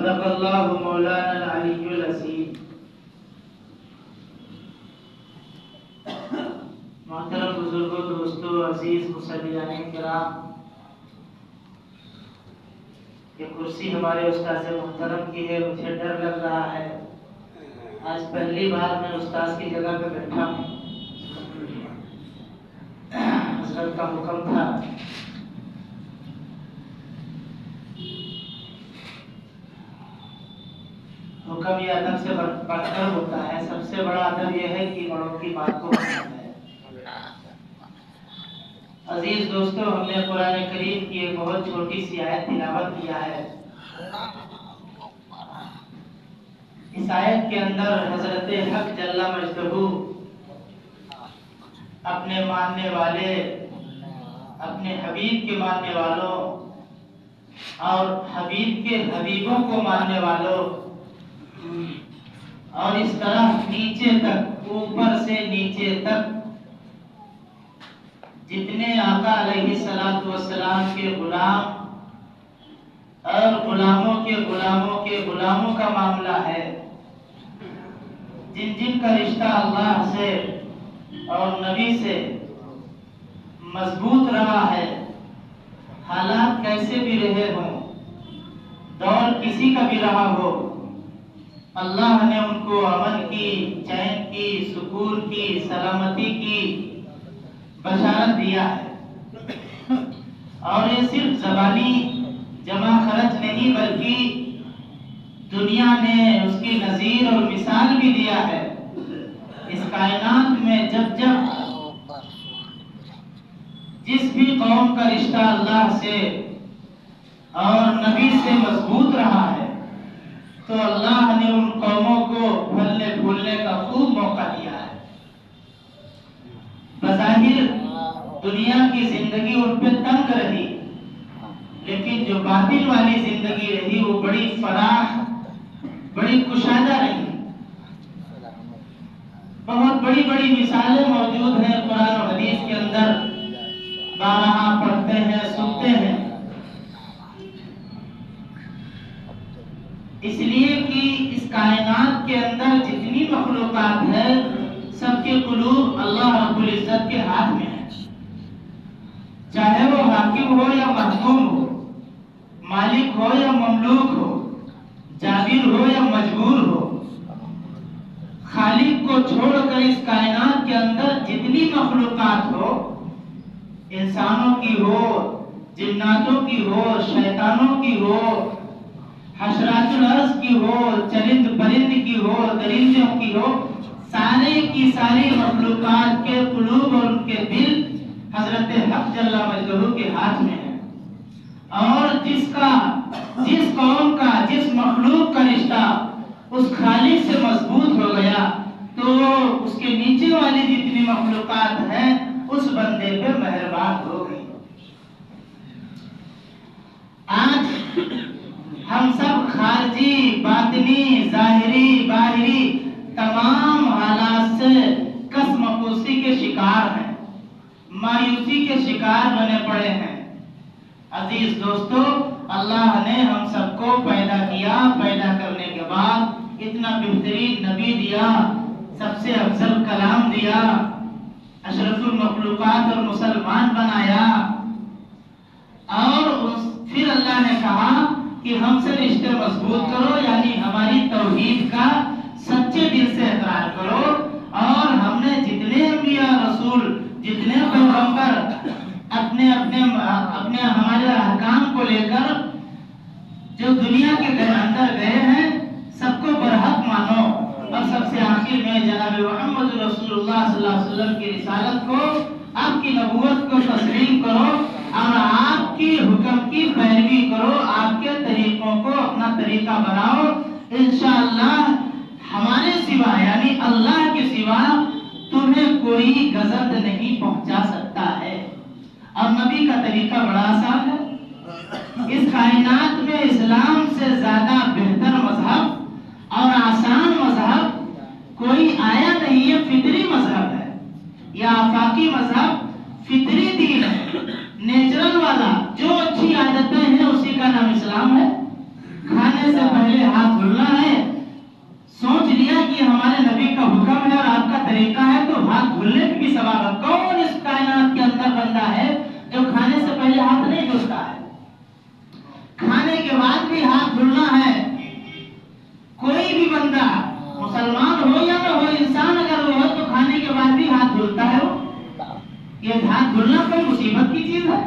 صدق اللہ مولانا العلی العظیم۔ محترم بزرگوں، دوستوں، عزیز مصلیان کرام، یہ کرسی ہمارے استاذ محترم کی ہے، مجھے ڈر لگ رہا ہے، آج پہلی بار میں استاذ کی جگہ پہ بیٹھا ہوں۔ حضرت کا حکم تھا حکم یہ ادب سے بڑھ کر ہوتا ہے، سب سے بڑا ادب یہ ہے کہ بڑوں کی بات کو ماننا ہے۔ عزیز دوستو، ہم نے قرآن کریم کی ایک بہت چھوٹی سی آیت تلاوت کیا ہے۔ اس آیت کے اندر حضرت حق جل مجدہ اپنے ماننے والے، اپنے حبیب کے ماننے والوں اور حبیب کے حبیبوں کو ماننے والوں، اور اس طرح نیچے تک، اوپر سے نیچے تک جتنے آقا علیہ الصلوۃ والسلام کے غلام اور غلاموں کے غلاموں کے غلاموں کا معاملہ ہے، جن جن کا رشتہ اللہ سے اور نبی سے مضبوط رہا ہے، حالات کیسے بھی رہے ہوں، دور کسی کا بھی رہا ہو، اللہ نے ان کو امن کی، چین کی، سکون کی، سلامتی کی بشارت دیا ہے۔ اور یہ صرف زبانی جمع خرچ نہیں، بلکہ دنیا نے اس کی نظیر اور مثال بھی دیا ہے۔ اس کائنات میں جب جب جس بھی قوم کا رشتہ اللہ سے اور نبی سے مضبوط رہا ہے، تو اللہ نے ان قوموں کو پھلنے پھولنے کا خوب موقع دیا ہے۔ بظاہر دنیا کی زندگی ان پہ تنگ رہی، لیکن جو باطن والی زندگی رہی وہ بڑی فراخ، بڑی کشادہ رہی۔ بہت بڑی بڑی مثالیں موجود ہیں قرآن و حدیث کے اندر، بارہا پڑھتے ہیں، سنتے ہیں، اس لیے کہ اس کائنات کے اندر جتنی مخلوقات ہے، سب کے قلوب اللہ رب العزت کے ہاتھ میں ہے، چاہے وہ حاکم ہو یا محکوم ہو، مالک ہو یا مملوک ہو، جابر ہو یا مجبور ہو، خالق کو چھوڑ کر اس کائنات کے اندر جتنی مخلوقات ہو، انسانوں کی ہو، جناتوں کی ہو، شیطانوں کی ہو، حشرات الارض کی ہو، چرند پرند کی ہو، درندوں کی ہو، سارے کی ساری مخلوقات کے قلوب اور ان کے دل حضرت حق جل مجدہ کے ہاتھ میں ہے۔ اور جس قوم کا، جس مخلوق کا رشتہ اس خالق سے مضبوط ہو گیا، تو اس کے نیچے والی جتنی مخلوقات ہیں اس بندے پہ مہربان ہو گئی۔ آج ہم سب خارجی، باطنی، ظاہری، باہری تمام حالات سے کس مکوسی کے شکار ہیں، مایوسی کے شکار بنے پڑے ہیں۔ عزیز دوستو، اللہ نے ہم سب کو پیدا کیا، پیدا کرنے کے بعد اتنا بہترین نبی دیا، سب سے افضل کلام دیا، اشرف المخلوقات اور مسلمان بنایا، اور پھر اللہ نے کہا کہ ہم سے رشتے مضبوط کرو، یعنی ہماری توحید کا سچے دل سے اقرار کرو۔ اور ہم نے جتنے انبیاء رسول، جتنے پیغمبر اپنے ہمارے احکام کو لے کر جو دنیا کے اندر گئے ہیں، سب کو برحق مانو، اور سب سے آخر میں جناب محمد رسول اللہ صلی اللہ علیہ وسلم کی رسالت کو، آپ کی نبوت کو تسلیم کرو، اور آپ کی حکم کی پیروی کرو، آپ کے طریقوں کو اپنا طریقہ بناؤ۔ انشاءاللہ ہمارے سوا، یعنی اللہ کے سوا تمہیں کوئی گزند نہیں پہنچا سکتا ہے۔ اور نبی کا طریقہ بڑا آسان ہے۔ اس کائنات میں اسلام سے زیادہ بہتر مذہب اور آسان مذہب کوئی آیا نہیں ہے، فطری مذہب ہے، یا آفاقی مذہب فطری دین ہے، نیچرل والا، جو اچھی عادتیں ہیں اسی کا نام اسلام ہے۔ کھانے سے پہلے دھلنا ہے، سوچ لیا کہ ہمارے نبی کا حکم ہے اور آپ کا طریقہ ہے، تو ہاتھ دھلنے کی بھی ثواب ہے۔ کون اس کائنات کے اندر بندہ ہے جو کھانے سے پہلے ہاتھ نہیں دھلتا ہے؟ کھانے کے بعد بھی ہاتھ دھلنا ہے۔ کوئی بھی بندہ مسلمان ہو یا نہ ہو، انسان اگر وہ ہو تو کھانے کے بعد بھی ہاتھ دھلتا ہے۔ وہ یہ ہاتھ دھلنا کوئی مصیبت کی چیز ہے؟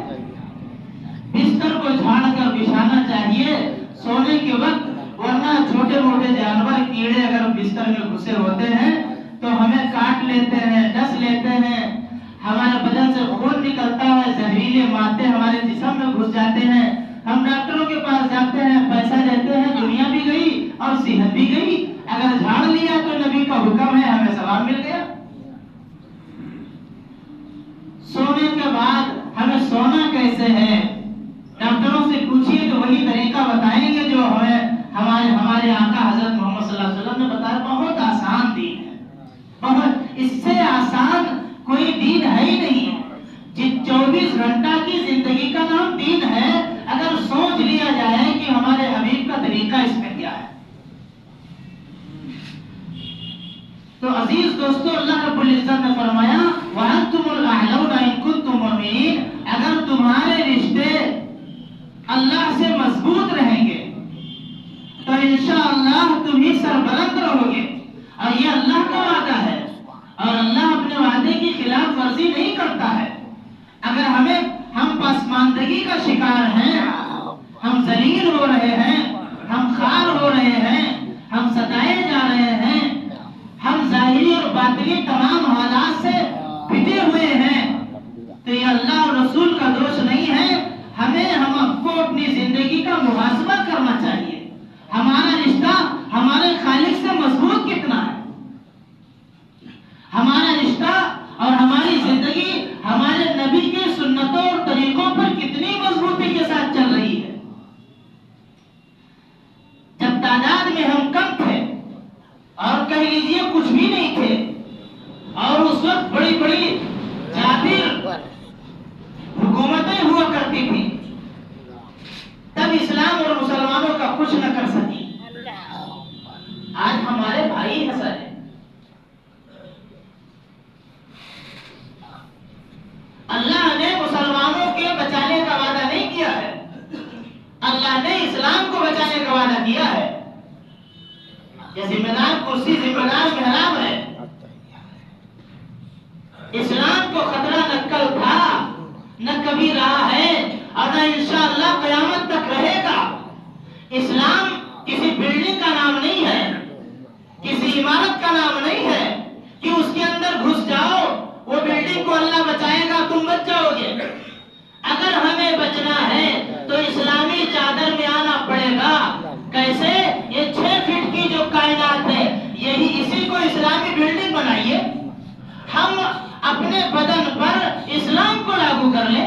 بستر کو جھاڑ کر بچھانا چاہیے سونے کے وقت، ورنہ چھوٹے موٹے جانور کیڑے اگر بستر میں گھسے ہوتے ہیں تو ہمیں کاٹ لیتے ہیں، ڈس لیتے ہیں، ہمارے بدن سے خون نکلتا ہے، زہریلے مادے ہمارے جسم میں گھس جاتے ہیں، ہم ڈاکٹروں کے پاس جاتے ہیں، پیسہ دیتے ہیں، دنیا بھی گئی اور صحت بھی گئی۔ اگر جھاڑ لیا تو نبی کا حکم ہے، ہمیں ثواب مل گیا۔ سونے کے بعد ہمیں سونا کیسے ہے؟ ڈاکٹروں سے پوچھیے تو وہی طریقہ بتائیں گے جو ہمارے آقا حضرت محمد صلی اللہ علیہ وسلم نے بتایا۔ بہت آسان دین ہے، بہت، اس سے آسان کوئی دین ہے ہی نہیں ہے۔ 24 گھنٹہ کی زندگی کا نام دین ہے، اگر سوچ لیا جائے کہ ہمارے حبیب کا طریقہ اس میں کیا ہے۔ تو عزیز دوستو، اللہ رب العزت نے فرمایا وَأَنْتُمُ الْأَعْلَوْنَ إِن كُنتُم مُؤْمِنِينَ، اگر تمہارے رشتے اللہ سے مضبوط رہیں گے تو انشاءاللہ تم ہی سربلند رہو گے، اور یہ اللہ کا وعدہ ہے، اور اللہ اپنے وعدے کی خلاف ورزی نہیں کرتا ہے۔ اگر ہم پسماندگی کا شکار ہیں، ہم ذلیل ہو رہے ہیں، ہم خوار ہو رہے ہیں، ہم ستائے جا رہے ہیں، ہم ظاہری اور باطنی تمام حالات سے پھٹے ہوئے ہیں، تو یہ اللہ اور رسول کا دوش نہیں ہے۔ ہم کو اپنی زندگی کا محاسبہ کرنا چاہیے، ہمارا رشتہ ہمارے خالق سے مضبوط کتنا ہے، ہمارا رشتہ اور ہماری زندگی ہمارے نبی کی سنتوں اور طریقوں پر کتنی مضبوطی کے ساتھ چل رہی ہے۔ جب تعداد میں ہم کم تھے اور کہہ لیجیے کچھ بھی نہیں تھے، اور اس وقت بڑی بڑی جابر حکومتیں ہوا کرتی تھی، تب اسلام اور مسلمانوں کا کچھ نہ کر سکی۔ آج ہمارے بھائی ہیں سر، اللہ نے مسلمانوں کے بچانے کا وعدہ نہیں کیا ہے، اللہ نے اسلام کو بچانے کا وعدہ کیا ہے۔ یہ ذمہ دار کرسی، ذمہ دار محراب ہے۔ اسلام کو خطرہ نہ کل تھا، نہ کبھی رہا ہے، اور نہ انشاءاللہ قیامت تک رہے گا۔ اسلام کسی بلڈنگ کا نام نہیں ہے، کسی عمارت کا نام نہیں ہے کہ اس کے اندر گھس جاؤ، وہ بلڈنگ کو اللہ بچائے گا، تم بچ جاؤ گے۔ اگر ہمیں بچنا ہے تو اسلامی چادر میں آنا پڑے گا۔ کیسے؟ یہ 6 فٹ کی جو کائنات ہے، اسی کو اسلامی بلڈنگ بنائیے، ہم اپنے بدن پر اسلام کو لاگو کر لیں۔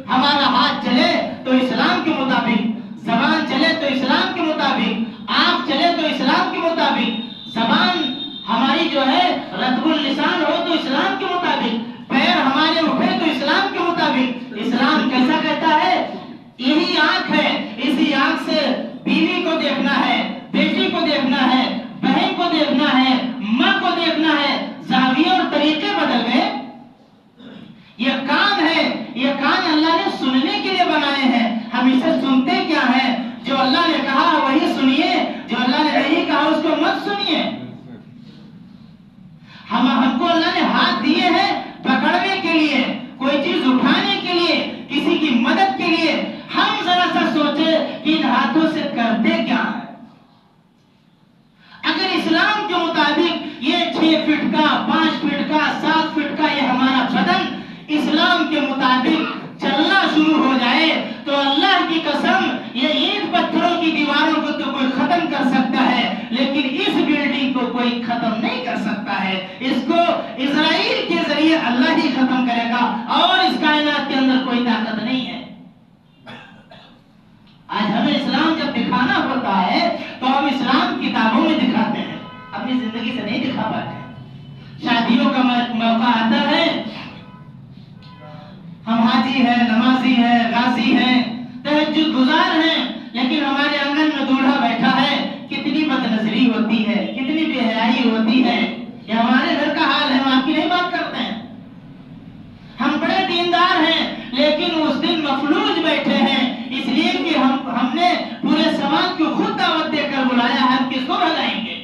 ہمارا ہاتھ چلے تو اسلام کے مطابق، زبان چلے تو اسلام کے مطابق، آنکھ چلے تو اسلام کے مطابق، زبان ہماری جو ہے رطب اللسان ہو تو اسلام کے مطابق، پیر ہمارے اٹھے تو اسلام کے مطابق۔ اسلام کیسا کہتا ہے؟ یہی آنکھ ہے، اسی آنکھ سے بیوی کو دیکھنا ہے، بیٹی کو دیکھنا ہے، بہن کو دیکھنا ہے، ماں کو دیکھنا ہے۔ زاویے اور طریقے بدل گئے۔ یہ کان ہے، یہ کان اللہ نے سننے کے لیے بنائے ہیں، ہم اسے سنتے کیا ہیں؟ جو اللہ نے کہا وہی سنیے، جو اللہ نے نہیں کہا اس کو مت سنیے۔ ہم کو اللہ نے ہاتھ دیے ہیں پکڑنے کے لیے، کوئی چیز اٹھانے کے لیے، کسی کی مدد کے لیے۔ ہم ذرا سا سوچے کہ ان ہاتھوں سے کرتے کیا ہیں؟ اگر اسلام کے مطابق یہ 6 فٹ کا، 5 فٹ کا، 7 فٹ کا یہ ہمارا بدن اسلام کے مطابق چلنا شروع ہو جائے تو اللہ کی قسم یہ اینٹ پتھروں کی دیواروں کو تو کوئی ختم کر سکتا ہے، لیکن اس بلڈنگ کو کوئی ختم نہیں کر سکتا ہے۔ اس کو اسرائیل کے ذریعے اللہ ہی ختم کرے گا، اور اس کائنات کے اندر کوئی طاقت نہیں ہے۔ آج ہمیں اسلام جب دکھانا ہوتا ہے تو ہم اسلام کتابوں میں دکھاتے ہیں، اپنی زندگی سے نہیں دکھا پاتے۔ شادیوں کا موقع آتا ہے، ہم حاجی ہیں، نمازی ہیں، غازی ہیں، تہجد گزار ہیں، لیکن ہمارے آنگن میں دولہا بیٹھا ہے، لیکن اس دن مفلوج بیٹھے ہیں، اس لیے کہ ہم نے پورے سماج کو خود دعوت دے کر بلایا ہے، ہم کس کو بھگائیں گے؟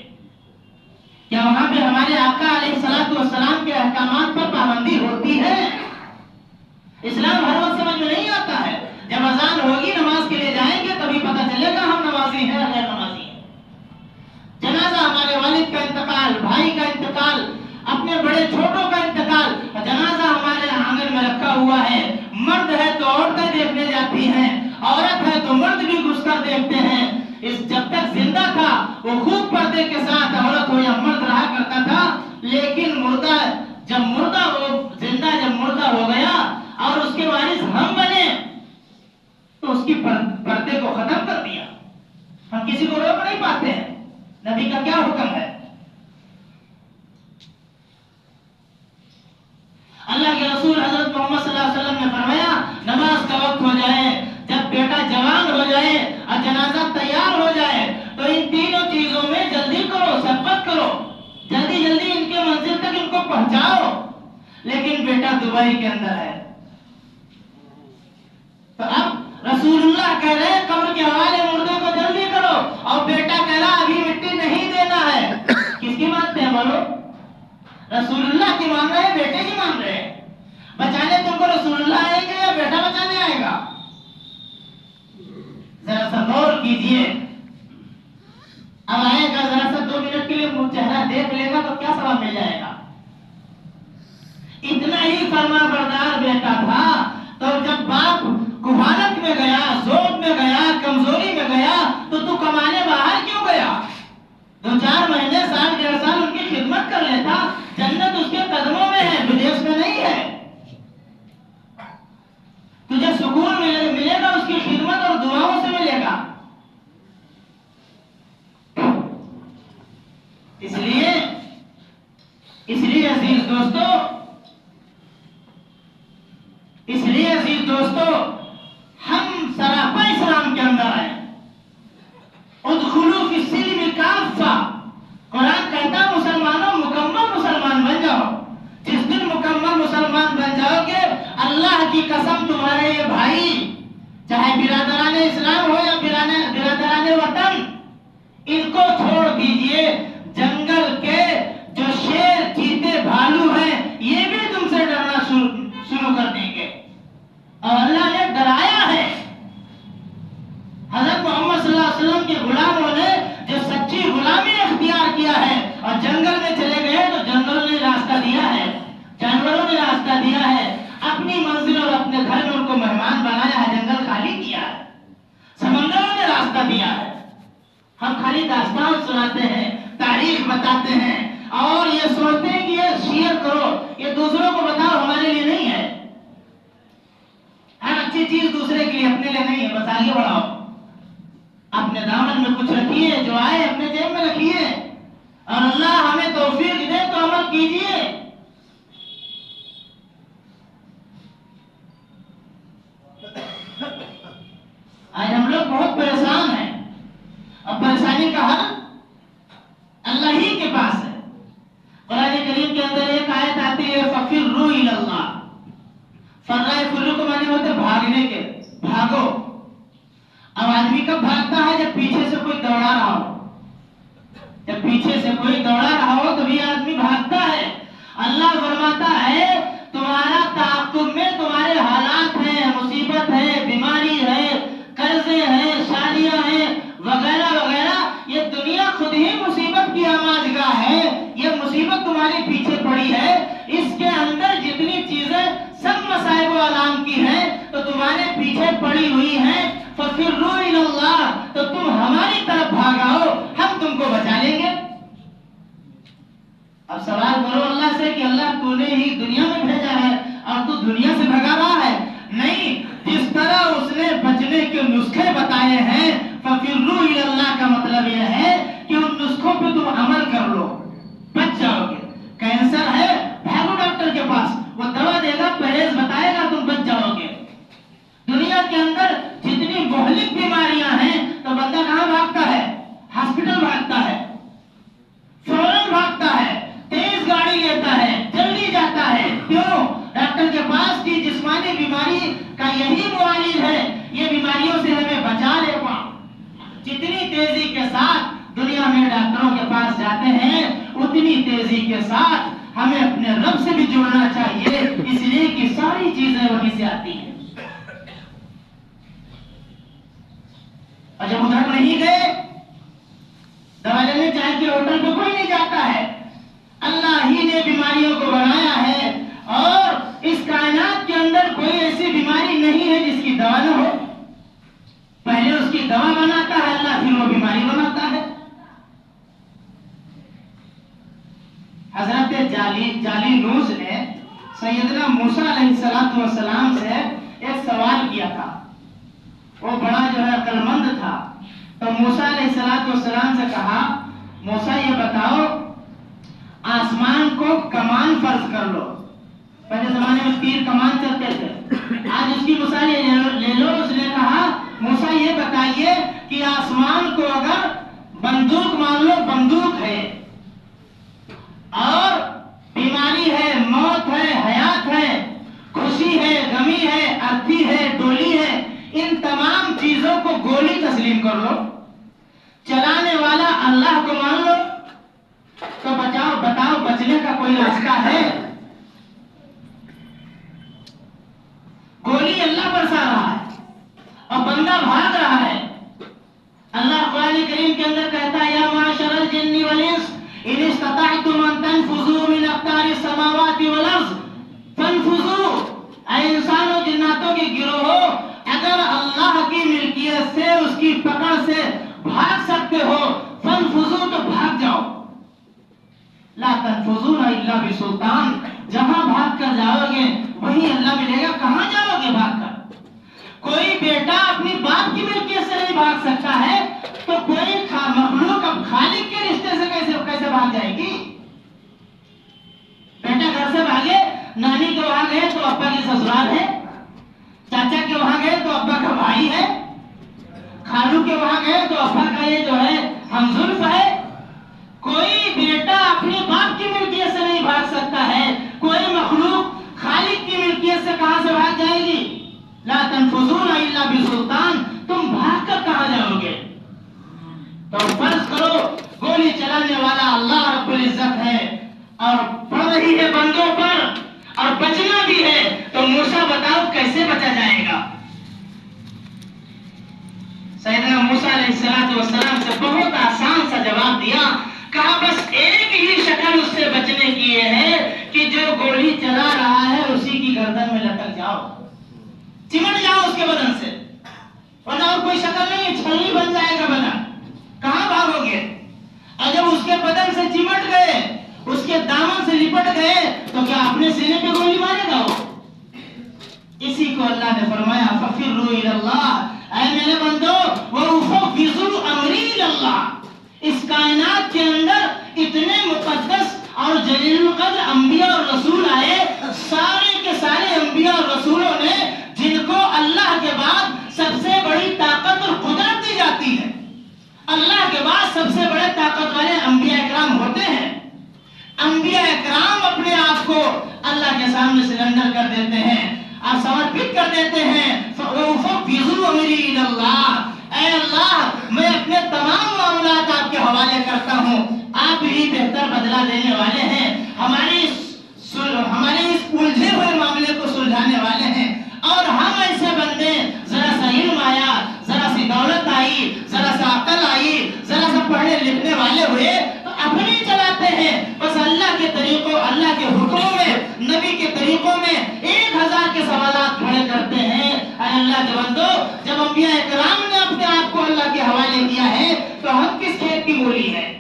کیا وہاں پہ ہمارے آقا علیہ الصلوۃ والسلام کے احکامات پر پابندی ہوتی ہے؟ اسلام ہر وقت سمجھ میں نہیں آتا ہے، جب اذان ہوگی نماز کے لیے جائیں گے تبھی پتہ چلے گا ہم نمازی ہیں یا غیر نمازی ہیں۔ جنازہ، ہمارے والد کا انتقال، بھائی کا انتقال، اپنے بڑے چھوٹوں کا انتقال، جنازہ ہمارے آنگن میں رکھا ہوا ہے، مرد ہے تو عورتیں دیکھنے جاتی ہیں، عورت ہے تو مرد بھی گھس کر دیکھتے ہیں۔ جب تک زندہ تھا وہ خوب پردے کے ساتھ عورت ہو یا مرد رہا کرتا تھا، لیکن جب مردہ ہو گیا اور اس کے وارث ہم بنے تو اس کی پردے کو ختم کر دیا۔ ہم کسی کو روک نہیں پاتے ہیں، نبی کا کیا حکم ہے؟ اللہ کے رسول حضرت محمد صلی اللہ علیہ وسلم نے فرمایا نماز کا وقت ہو جائے، جب بیٹا جوان ہو جائے اور جنازہ تیار ہو جائے تو ان تینوں چیزوں میں جلدی کرو، سبقت کرو، جلدی ان کے منزل تک ان کو پہنچاؤ۔ لیکن بیٹا دبئی کے اندر ہے، تو اب رسول اللہ کہہ رہے ہیں قبر کے حوالے مردے کو جلدی کرو، اور بیٹا کہہ رہا ابھی مٹی نہیں دینا ہے۔ کس کی مانتے ہیں بولو؟ رسول اللہ کی مان رہے ہیں، بیٹے کی مان رہے ہیں؟ بچانے تم کو رسول اللہ آئیں گے یا بیٹا بچانے آئے گا؟ ذرا سا غور کیجئے، اب آئے گا ذرا سا 2 منٹ کے لیے چہرہ دیکھ لے گا تو کیا ثواب مل جائے گا؟ اتنا ہی فرما بردار بیٹا تھا، تو جب باپ کفالت میں گیا، ذوق میں گیا، کمزوری میں گیا تو کمانے باہر کیوں گیا؟ 2-4 مہینے، سال، 1.5 سال ان کی خدمت کر لیتا، جنت اس کے قدموں میں ہے، بدیش میں نہیں ہے۔ تجھے سکون ملے گا اس کی خدمت اور دعاؤں سے ملے گا۔ اس لیے عزیز دوستو ہم سراپا اسلام کے اندر آئے۔ ادخلوا فی السلم کافہ، قرآن کہتا مسلمانوں مکمل مسلمان بن جاؤ۔ جس دن مکمل مسلمان بن جاؤ گے، اللہ کی قسم تمہارے یہ بھائی، چاہے برادران اسلام ہو یا برادران وطن، ان کو چھوڑ دیجئے۔ جنگل کے جو شیر، چیتے، بھالو ہیں، یہ بھی تم سے ڈرنا شروع کر دیں گے، اور اللہ نے ڈرایا ہے۔ حضرت محمد صلی اللہ علیہ وسلم کے غلاموں نے جو سچی غلامی اختیار کیا ہے اور جنگل میں چلے گئے تو جنگلوں نے راستہ دیا ہے، جانوروں نے راستہ دیا ہے، اپنی منزل اور اپنے گھر میں ان کو مہمان بنایا ہے، جنگل خالی کیا ہے، سمندروں نے راستہ دیا ہے۔ ہم خالی داستان سناتے ہیں، تاریخ بتاتے ہیں اور یہ سوچتے ہیں کہ یہ شیئر کرو، یہ دوسروں کو بتاؤ، ہمارے لیے نہیں ہے۔ ہر اچھی چیز دوسرے کے لیے، اپنے لیے نہیں ہے، بس آگے بڑھاؤ۔ اپنے دامن میں کچھ رکھیے، جو آئے اپنے جیب میں رکھیے، اور اللہ ہمیں توفیق دے تو عمل کیجیے۔ آج ہم لوگ بہت پریشان ہیں، اور پریشانی کا حل اللہ ہی کے پاس ہے۔ قرآن کریم کے اندر ایک آیت آتی ہے فَفِرُّوا إِلَى اللَّهِ، فرّا یفر کو معنی ہوتے بھاگنے کے، بھاگو۔ اب آدمی کب بھاگتا ہے؟ جب پیچھے سے کوئی دوڑا رہا ہو، جب پیچھے سے کوئی دوڑا رہا ہو تو بھی آدمی بھاگتا ہے۔ اللہ فرماتا ہے تمہارا تعاقب میں تمہارے حالات ہیں، مصیبت ہے، بیماری ہے، قرضے ہیں، شادیاں ہیں، وغیرہ وغیرہ، یہ دنیا خود ہی مصیبت کی آماجگاہ ہے۔ یہ مصیبت تمہارے پیچھے پڑی ہے، اس کے اندر جتنی چیزیں سب مصائب و آلام کی ہیں تو تمہارے پیچھے پڑی ہوئی ہیں۔ فَفِرُّوا إِلَى اللَّهِ، تو تم ہماری طرف بھاگاؤ، ہم تم کو بچا لیں گے۔ اب سوال کرو اللہ سے کہ اللہ تو نے ہی دنیا میں بھیجا ہے اور تو دنیا سے بھگا رہا ہے؟ نہیں، جس طرح اس نے بچنے کے نسخے بتائے ہیں، فَفِرُّوا إِلَى اللَّهِ کا مطلب یہ ہے کہ ان نسخوں پہ تم عمل کر لو، بچ جاؤ گے۔ کینسر ہے، بھاگو ڈاکٹر کے پاس، وہ دوا دے گا، پرہیز بتائے گا، تم بچ جاؤ گے۔ دنیا کے اندر جتنی مہلک بیماریاں ہیں تو بندہ کہاں بھاگتا ہے؟ ہاسپٹل بھاگتا ہے، فوراً بھاگتا ہے، تیز گاڑی لیتا ہے، جلدی جاتا ہے۔ کیوں؟ ڈاکٹر کے پاس کی جسمانی بیماری کا یہی معالج ہے، یہ بیماریوں سے ہمیں بچا لے گا۔ جتنی تیزی کے ساتھ دنیا میں ڈاکٹروں کے پاس جاتے ہیں، اتنی تیزی کے ساتھ ہمیں اپنے رب سے بھی جڑنا چاہیے، اس لیے کہ ساری چیزیں وہیں سے آتی ہیں۔ اور جب ادھر نہیں گئے، دوا لینے چاہے کہ ہوٹل پہ کوئی نہیں جاتا ہے، اللہ ہی نے بیماریوں کو بنایا ہے، اور اس کائنات کے اندر کوئی ایسی بیماری نہیں ہے جس کی دوا نہ ہو۔ پہلے اس کی دوا بناتا ہے اللہ، پھر وہ بیماری بناتا ہے۔ حضرت جالینوس نے سیدنا موسیٰ علیہ السلام سے ایک سوال کیا تھا۔ وہ بڑا جو ہے عقل مند تھا، تو موسیٰ علیہ السلام سے کہا، موسیٰ یہ بتاؤ، آسمان کو کمان فرض کر لو۔ پہلے زمانے میں تیر کمان چلتے تھے، آج اس کی مثال لے لو۔ اس نے کہا، موسیٰ یہ بتائیے کہ آسمان کو اگر بندوق مان لو، بندوق ہے اور بیماری ہے، موت ہے، حیات ہے، خوشی ہے، غمی ہے، ارتھی ہے، ڈولی ہے، ان تمام چیزوں کو گولی تسلیم کر لو، چلانے والا اللہ کو مان لو، تو بتاؤ بچنے کا کوئی راستہ ہے؟ گولی اللہ برسا رہا ہے اور بندہ بھاگ رہا ہے۔ اللہ قرآن کریم کے اندر کہتا ہے، یا معاشر الجن والانس ان استطعتم ان تنفذوا من اقطار السماوات والارض فانفذوا۔ اے انسانوں جناتوں کے گروہو، اگر اللہ کی ملکیت سے، اس کی پکڑ سے بھاگ سکتے ہو، فانفذوا تو بھاگ جاؤ۔ لا تنفذون الا بسلطان، جہاں بھاگ کر جاؤ گے وہیں اللہ ملے گا۔ کہاں جاؤ گے بھاگ کر؟ کوئی بیٹا اپنی باپ کی ملکیت سے نہیں بھاگ سکتا ہے، تو کوئی مخلوق اب خالق کے رشتے سے کیسے بھاگ جائے گی؟ بیٹا گھر سے بھاگے، نانی کے وہاں گئے تو ابا کی سسرال ہے، چاچا کے وہاں گئے تو ابا کا بھائی ہے، خالو کے وہاں گئے تو ابا کا یہ جو ہے ہمزلف ہے۔ کوئی بیٹا اپنے باپ کی ملکیت سے نہیں بھاگ سکتا ہے، کوئی مخلوق خالق کی ملکیت سے کہاں سے بھاگ جائے گی؟ لا تنفذون الا بسلطان، تم بھاگ کر کہاں جاؤ گے؟ تو فرض کرو گولی چلانے والا اللہ رب العزت ہے اور پڑ رہی ہے بندوں پر اور بچنا بھی ہے، تو موسیٰ بتاؤ کیسے بچا جائے گا؟ سیدنا موسیٰ علیہ السلام سے بہت آسان سا جواب دیا، کہا بس ایک ہی شکل اس سے بچنے کی یہ ہے کہ جو گولی چلا رہا ہے اسی کی گردن میں لٹک جاؤ، چمٹ جاؤ اس کے بدن سے، ورنہ اور کوئی شکل نہیں ہے، چھلنی بن جائے گا بدن، کہاں بھاگو گے؟ اور جب اس کے بدن سے چمٹ گئے، اس کے دامن سے لپٹ گئے، تو کیا اپنے سینے پہ گولی مارے گا وہ؟ اسی کو اللہ نے فرمایا فَفِرُّوا إِلَى اللَّهِ، اے میرے بندو وَأُفَوِّضُ أَمْرِي إِلَى اللَّهِ۔ اس کائنات کے اندر اتنے مقدس اور جلیل القدر انبیاء اور رسول آئے، سارے کے سارے انبیاء اور رسولوں نے، جن کو اللہ کے بعد سب سے بڑی طاقت اور قدرت دی جاتی ہے، اللہ کے بعد سب سے بڑے طاقت والے انبیاء اکرام ہوتے ہیں۔ انبیاء اکرام اپنے آپ کو اللہ کے سامنے سرنڈر کر دیتے ہیں اور سمرپت کر دیتے ہیں۔ فَأُفَوِّضُ أَمْرِي إِلَى اللَّهِ، اے اللہ میں اپنے تمام معاملات آپ کے حوالے کرتا ہوں، آپ ہی بہتر بدلہ دینے والے ہیں، ہمارے اس الجھے ہوئے معاملے کو سلجھانے والے ہیں۔ اور ہم ایسے بندے، ذرا سا علم آیا، ذرا سی دولت آئی، ذرا سا عقل آئی، ذرا سا پڑھنے لکھنے والے ہوئے تو اپنی چلاتے ہیں، بس اللہ کے طریقوں، اللہ کے حکموں میں، نبی کے طریقوں میں 1000 کے سوالات کھڑے کرتے ہیں۔ اے اللہ کے بندو، جب انبیاء اکرام نے اپنے آپ کو اللہ کے حوالے کیا ہے تو ہم کس کھیت کی مولی ہیں؟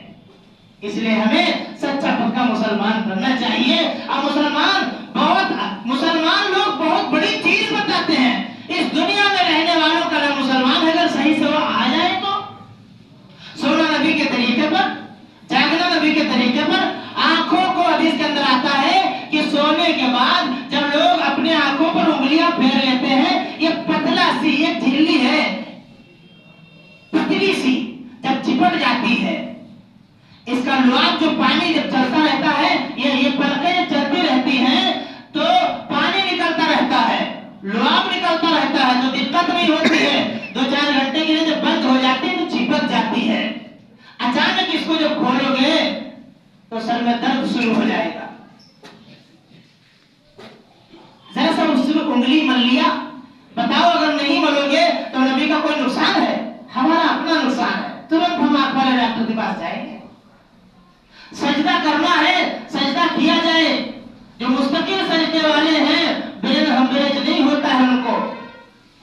اس لیے ہمیں سچا پکا مسلمان بننا چاہیے۔ اور مسلمان لوگ بہت بڑی چیز بتاتے ہیں، اس دنیا میں رہنے والوں کا نام مسلمان ہے، اگر صحیح سے وہ آ جائے تو سونا نبی کے طریقے پر، جاگنا نبی کے طریقے پر، آنکھوں کو حدیث کے اندر آتا ہے کہ سونے کے بعد جب لوگ اپنے آنکھوں پر انگلیاں پھیر لیتے ہیں، یہ پتلا سی، یہ جھلی ہے، پتلی سی، جب چپٹ جاتی ہے، اس کا لعاب جو پانی جب چلتا رہتا ہے، یہ پلکیں جب چلتی رہتی ہیں تو پانی ہے تو دقت نہیں ہوتی ہے، 2-4 گھنٹے کے لیے جب بند ہو جاتی ہے تو چپک جاتی ہے، اچانک اس کو جب کھولو گے تو سر میں درد شروع ہو جائے گا. ذرا سا اس میں انگلی مل لیا، بتاؤ اگر نہیں ملو گے تو نبی کا کوئی نقصان ہے؟ ہمارا اپنا نقصان ہے. ترنت ہم آنکھ والے ڈاکٹر کے پاس جائیں گے. سجدہ کرنا ہے سجدہ کیا جائے. جو مستقل سجدے والے ہیں بریج نہیں ہوتا ہے ان کو.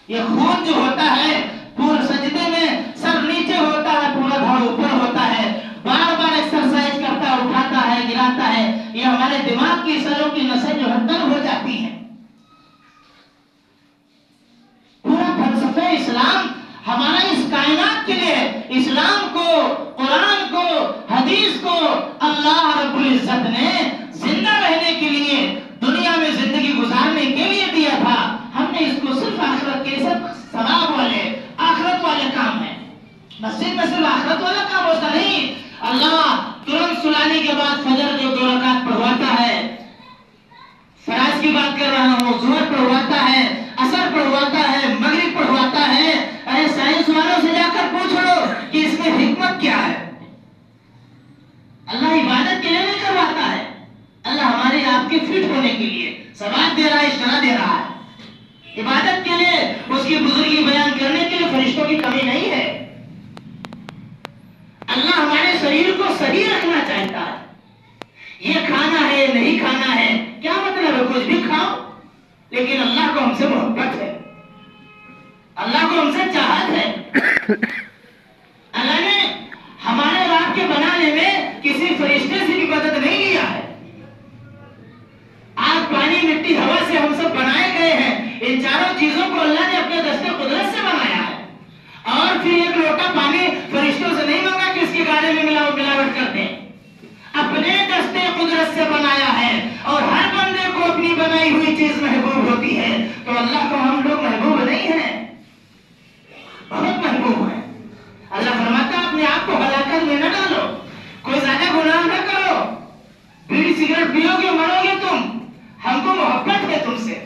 یہ خون جو ہوتا ہے پورا سجدے میں سر نیچے ہوتا ہے، پورا دھڑ اوپر ہوتا ہے، بار بار ایکسرسائز کرتا ہے، اٹھاتا ہے گراتا ہے. یہ ہمارے دماغ کی سروں کی نسیں جو ہے تنگ ہو جاتی ہیں. پورا فلسفہ اسلام ہمارا اس کائنات کے لیے، اسلام کو، قرآن کو، حدیث کو اللہ رب العزت نے زندہ رہنے کے لیے، دنیا میں زندگی گزارنے کے لیے دیا تھا. ہم نے اس کو صرف آخرت کے سب ثواب والے آخرت والے کام ہیں. مسجد میں صرف آخرت والا کام ہوتا نہیں. اللہ ترنت سلانے کے بعد فجر جو 2 رکعت پڑھواتا ہے، فرائض کی بات کر رہا ہوں، ظہر پڑھواتا ہے، عصر پڑھواتا ہے، مغرب پڑھواتا ہے. ارے سائنس والوں سے جا کر پوچھ لو کہ اس میں حکمت کیا ہے. اللہ عبادت کے لیے نہیں کرواتا ہے، اللہ ہمارے آپ کے فٹ ہونے کے لیے ثواب دے رہا ہے، اشارہ دے رہا ہے. عبادت کے لیے، اس کی بزرگی بیان کرنے کے لیے فرشتوں کی کمی نہیں ہے. اللہ ہمارے شریر کو صحیح رکھنا چاہتا ہے. یہ کھانا ہے نہیں کھانا ہے کیا مطلب ہے؟ کچھ بھی کھاؤ، لیکن اللہ کو ہم سے محبت ہے، اللہ کو ہم سے چاہت ہے. اللہ نے ہمارے اور آپ کے بنانے میں کسی فرشتے سے بھی مدد نہیں لیا ہے. آگ پانی مٹی ہوا سے ہم سب بنائے گئے ہیں. ان چاروں چیزوں کو اللہ نے اپنے دستے قدرت سے بنایا ہے. اور پھر ایک لوٹا پانی فرشتوں سے نہیں مانگا کہ اس کے گانے میں ملاوٹ کر دیں. اپنے دستے قدرت سے بنایا ہے. اور ہر بندے کو اپنی بنائی ہوئی چیز محبوب ہوتی ہے. تو اللہ کو ہم لوگ محبوب نہیں ہیں، بہت محبوب ہیں. اللہ فرماتا ہے اپنے آپ کو ہلاکت میں نہ ڈالو، کوئی زیادہ گناہ نہ کرو. بیڑی سگریٹ پیو گے مرو گے تم، ہم کو محبت ہے تم سے.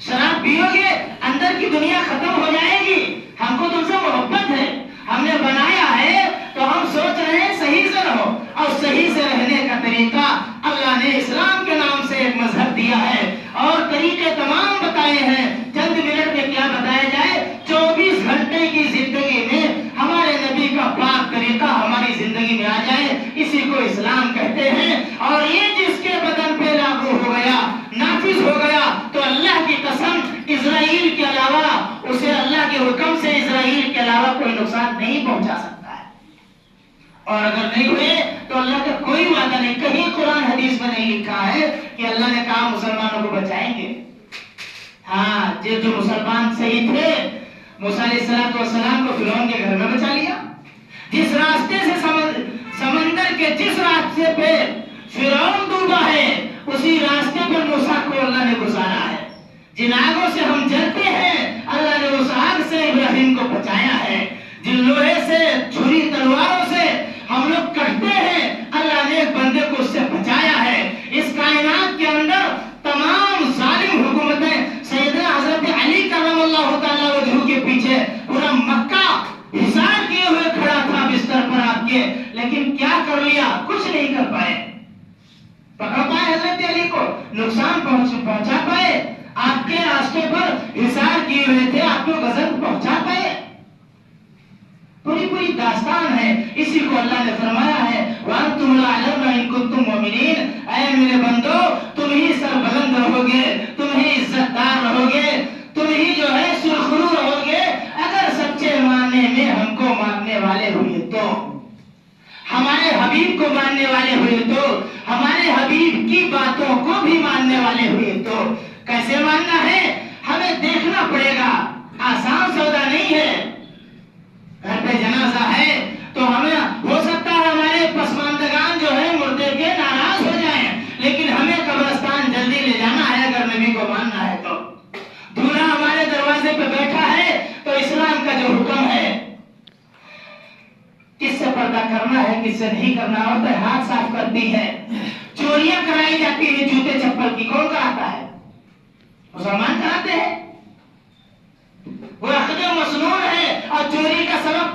شراب پیو گے اندر کی دنیا ختم ہو جائے گی، ہم کو تم سے محبت ہے. ہم نے بنایا ہے تو ہم سوچ رہے ہیں صحیح سے رہو. اور صحیح سے رہنے کا طریقہ اللہ نے اسلام کے نام سے ایک مذہب دیا ہے اور طریقے تمام بتائے ہیں. چند منٹ میں کیا بتایا جائے، 24 گھنٹے کی زندگی میں ہمارے نبی کا پاک طریقہ ہماری زندگی میں آ جائے، اسی کو اسلام کہتے ہیں. اور یہ جس کے بدن پہ لاگو ہو گیا، نافذ ہو گیا، تو اللہ کی قسم اسرائیل کے علاوہ اسے اللہ کے حکم سے اسرائیل کے علاوہ کوئی نقصان نہیں پہنچا سکتا ہے. اور اگر نہیں ہوئے تو اللہ کا کوئی وعدہ نہیں. کہیں قرآن حدیث میں نہیں لکھا ہے کہ اللہ نے کہا مسلمانوں کو بچائیں گے. ہاں، جو مسلمان صحیح تھے، موسیٰ علیہ السلام کو فرعون کے گھر میں بچا لیا. جس راستے سے سمندر کے جس راستے پہ فرعون ڈوبا ہے، اسی راستے پر موسیٰ کو اللہ نے گزارا ہے. جن آگوں سے ہم جلتے ہیں اللہ نے اس آگ سے ابراہیم کو بچایا ہے. جن لوہے سے، چھری، تلواروں سے ہم لوگ کٹتے ہیں اللہ نے ایک بندے کو اس سے بچایا ہے. اس کائنات کے اندر تمام ظالم حکومتیں سیدنا حضرت علی کرم اللہ تعالیٰ وجہ کے پیچھے پورا مکہ حصار کیے ہوئے کھڑا تھا بستر پر آپ کے، لیکن کیا کر لیا؟ کچھ نہیں کر پائے. پکڑ پائے حضرت علی کو؟ نقصان پہنچا پائے؟ آپ کے راستے پر حصار کیے ہوئے تھے، آپ کو غضب پہنچا پائے؟ پوری داستان ہے. اسی کو اللہ نے فرمایا ہے وَأَنْتُمُ الْأَعْلَوْنَ إِن كُنتُم مُؤْمِنِينَ. اے میرے بندو، تم ہی سربلند رہو گے، تم ہی عزت دار رہو گے، تم ہی جو ہے سرخرو رہو گے اگر سچے ماننے میں ہم کو ماننے والے ہوئے تو، ہمارے حبیب کو ماننے والے ہوئے تو، ہمارے حبیب کی باتوں کو بھی ماننے والے ہوئے تو. کیسے ماننا ہے؟ ہمیں دیکھنا پڑے گا. آسان سودا نہیں ہے. گھر پہ جنازہ ہے تو ہمیں ہو سکتا ہے ہمارے پسماندگان جو ہے مردے کے ناراض ہو جائیں، لیکن ہمیں قبرستان جلدی لے جانا ہے اگر نبی کو ماننا ہے تو. دولہا ہمارے دروازے پہ بیٹھا ہے تو اسلام کا جو حکم ہے کس سے پردہ کرنا ہے کس سے نہیں کرنا، عورتیں ہاتھ صاف کرتی ہے، چوریاں کرائی جاتی ہیں جوتے چپل کی، کون کراتا ہے؟ مسلمان کراتے ہیں.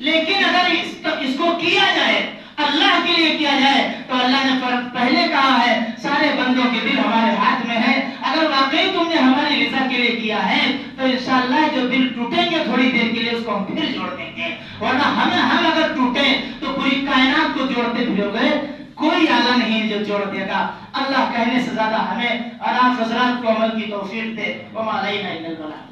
لیکن اگر اس کو کیا جائے اللہ کے لیے کیا جائے تو اللہ نے پہلے کہا ہے سارے بندوں کے دل ہمارے ہاتھ میں ہے، اگر واقعی تم نے ہماری رضا کے لیے کیا ہے تو انشاءاللہ جو دل ٹوٹیں گے تھوڑی دیر کے لیے اس کو ہم پھر جوڑ دیں گے، ورنہ ہم اگر ٹوٹے تو پوری کائنات کو جوڑتے پھرو گے، کوئی آلہ نہیں جو جوڑ دے گا۔ اللہ کہنے سے زیادہ ہمیں اور آپ حضرات کو عمل کی توفیق دے۔ وما علینا الا البلاغ۔